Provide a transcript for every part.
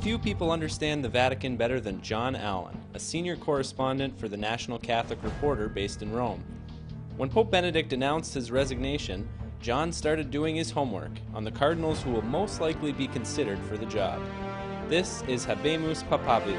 Few people understand the Vatican better than John Allen, a senior correspondent for the National Catholic Reporter based in Rome. When Pope Benedict announced his resignation, John started doing his homework on the cardinals who will most likely be considered for the job. This is Habemus Papabile.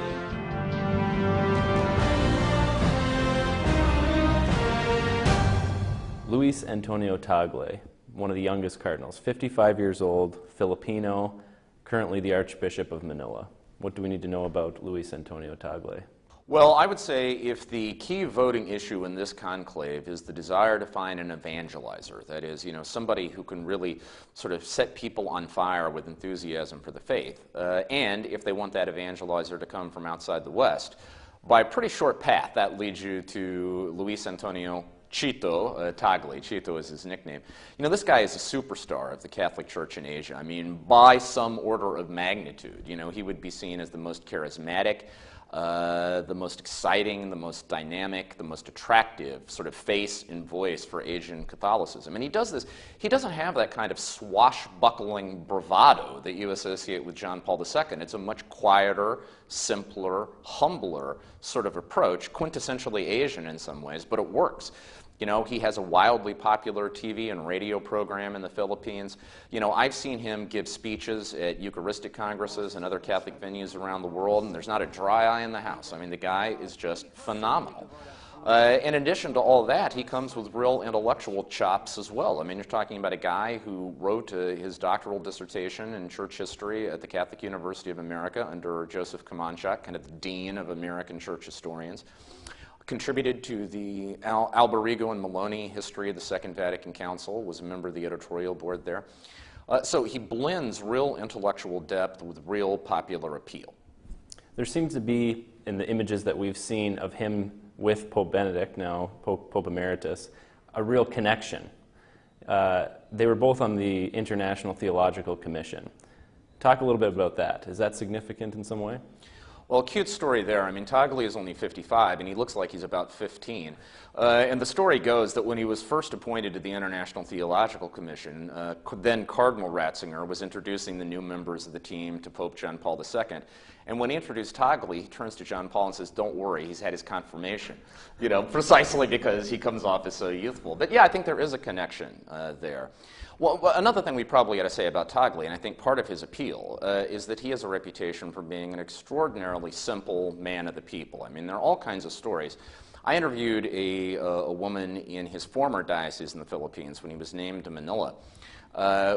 Luis Antonio Tagle, one of the youngest cardinals, 55 years old, Filipino, currently the Archbishop of Manila. What do we need to know about Luis Antonio Tagle? Well, I would say if the key voting issue in this conclave is the desire to find an evangelizer, that is, somebody who can really sort of set people on fire with enthusiasm for the faith, and if they want that evangelizer to come from outside the West, by a pretty short path, that leads you to Luis Antonio Chito Tagle. Chito is his nickname. This guy is a superstar of the Catholic Church in Asia. I mean, by some order of magnitude. He would be seen as the most charismatic, the most exciting, the most dynamic, the most attractive sort of face and voice for Asian Catholicism. And he does this. He doesn't have that kind of swashbuckling bravado that you associate with John Paul II. It's a much quieter, simpler, humbler sort of approach, quintessentially Asian in some ways, but it works. He has a wildly popular TV and radio program in the Philippines. I've seen him give speeches at Eucharistic congresses and other Catholic venues around the world, and there's not a dry eye in the house. I mean, the guy is just phenomenal. In addition to all that, he comes with real intellectual chops as well. I mean, you're talking about a guy who wrote his doctoral dissertation in church history at the Catholic University of America under Joseph Kamanchak, kind of the dean of American church historians. Contributed to the Alberigo and Maloney history of the Second Vatican Council, was a member of the editorial board there. So he blends real intellectual depth with real popular appeal. There seems to be, in the images that we've seen of him with Pope Benedict, now Pope Emeritus, a real connection. They were both on the International Theological Commission. Talk a little bit about that. Is that significant in some way? Well, cute story there. I mean, Tagle is only 55, and he looks like he's about 15. And the story goes that when he was first appointed to the International Theological Commission, then Cardinal Ratzinger was introducing the new members of the team to Pope John Paul II. And when he introduced Tagle, he turns to John Paul and says, "Don't worry, he's had his confirmation," precisely because he comes off as so youthful. But yeah, I think there is a connection there. Well, another thing we probably got to say about Tagle, and I think part of his appeal, is that he has a reputation for being an extraordinarily simple man of the people. I mean, there are all kinds of stories. I interviewed a woman in his former diocese in the Philippines when he was named to Manila,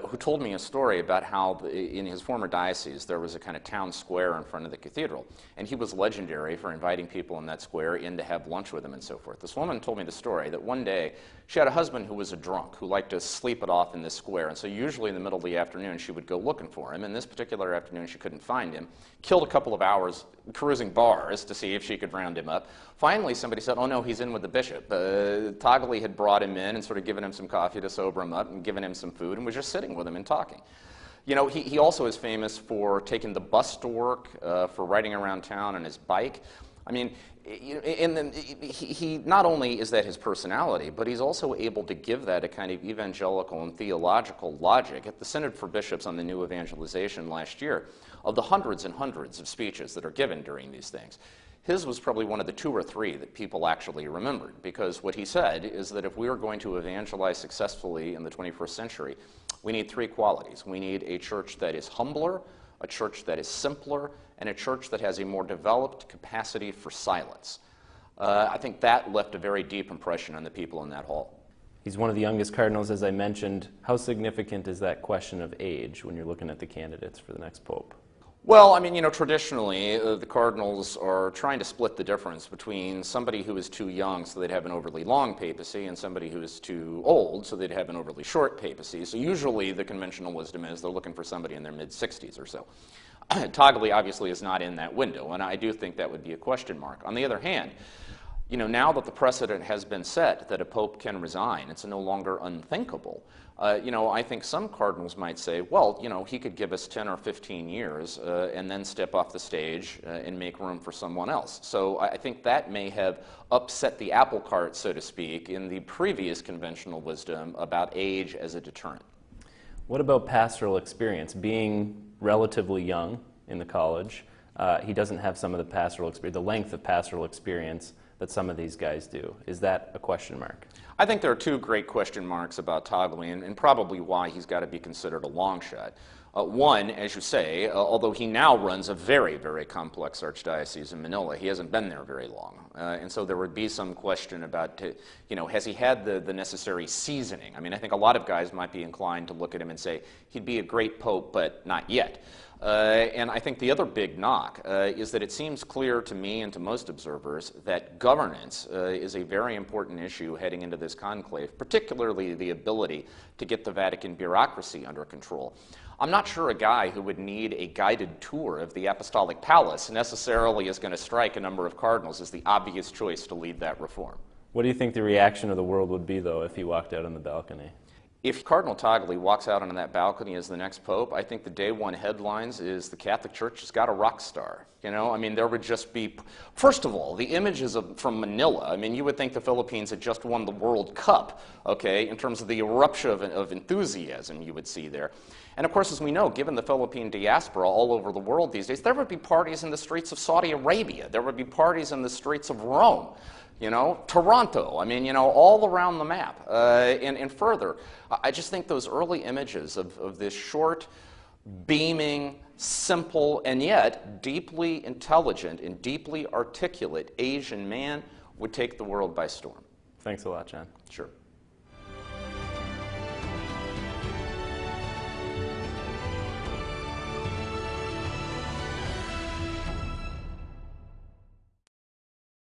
who told me a story about how in his former diocese there was a kind of town square in front of the cathedral, and he was legendary for inviting people in that square in to have lunch with him and so forth. This woman told me the story that one day she had a husband who was a drunk who liked to sleep it off in this square, and so usually in the middle of the afternoon she would go looking for him, and this particular afternoon she couldn't find him, killed a couple of hours cruising bars to see if she could round him up. Finally somebody said, "Oh no, he's in with the bishop." Tagle had brought him in and sort of given him some coffee to sober him up and given him some food and was just sitting with him and talking. He also is famous for taking the bus to work, for riding around town on his bike. I mean, he not only is that his personality, but he's also able to give that a kind of evangelical and theological logic. At the Synod for Bishops on the New Evangelization last year, of the hundreds and hundreds of speeches that are given during these things, his was probably one of the 2 or 3 that people actually remembered, because what he said is that if we are going to evangelize successfully in the 21st century, we need 3 qualities. We need a church that is humbler, a church that is simpler, and a church that has a more developed capacity for silence. I think that left a very deep impression on the people in that hall. He's one of the youngest cardinals, as I mentioned. How significant is that question of age when you're looking at the candidates for the next pope? Well, I mean, traditionally, the cardinals are trying to split the difference between somebody who is too young so they'd have an overly long papacy and somebody who is too old so they'd have an overly short papacy. So usually the conventional wisdom is they're looking for somebody in their mid-60s or so. Tagle obviously is not in that window, and I do think that would be a question mark. On the other hand, now that the precedent has been set that a pope can resign, it's no longer unthinkable. I think some cardinals might say, well, he could give us 10 or 15 years and then step off the stage and make room for someone else. So I think that may have upset the apple cart, so to speak, in the previous conventional wisdom about age as a deterrent. What about pastoral experience? Being relatively young in the college. He doesn't have some of the pastoral experience, the length of pastoral experience that some of these guys do. Is that a question mark? I think there are two great question marks about Toggli, and probably why he's got to be considered a long shot. One, as you say, although he now runs a very, very complex archdiocese in Manila, he hasn't been there very long. And so there would be some question about, has he had the necessary seasoning? I mean, I think a lot of guys might be inclined to look at him and say, he'd be a great pope, but not yet. And I think the other big knock is that it seems clear to me and to most observers that governance is a very important issue heading into this conclave, particularly the ability to get the Vatican bureaucracy under control. I'm not sure a guy who would need a guided tour of the Apostolic Palace necessarily is going to strike a number of cardinals as the obvious choice to lead that reform. What do you think the reaction of the world would be, though, if he walked out on the balcony? If Cardinal Toggli walks out onto that balcony as the next pope, I think the day one headlines is the Catholic Church has got a rock star. I mean, there would just be, first of all, the images from Manila. I mean, you would think the Philippines had just won the World Cup, okay, in terms of the eruption of enthusiasm you would see there. And of course, as we know, given the Philippine diaspora all over the world these days, there would be parties in the streets of Saudi Arabia. There would be parties in the streets of Rome. Toronto, I mean, all around the map. And further, I just think those early images of this short, beaming, simple, and yet deeply intelligent and deeply articulate Asian man would take the world by storm. Thanks a lot, John. Sure.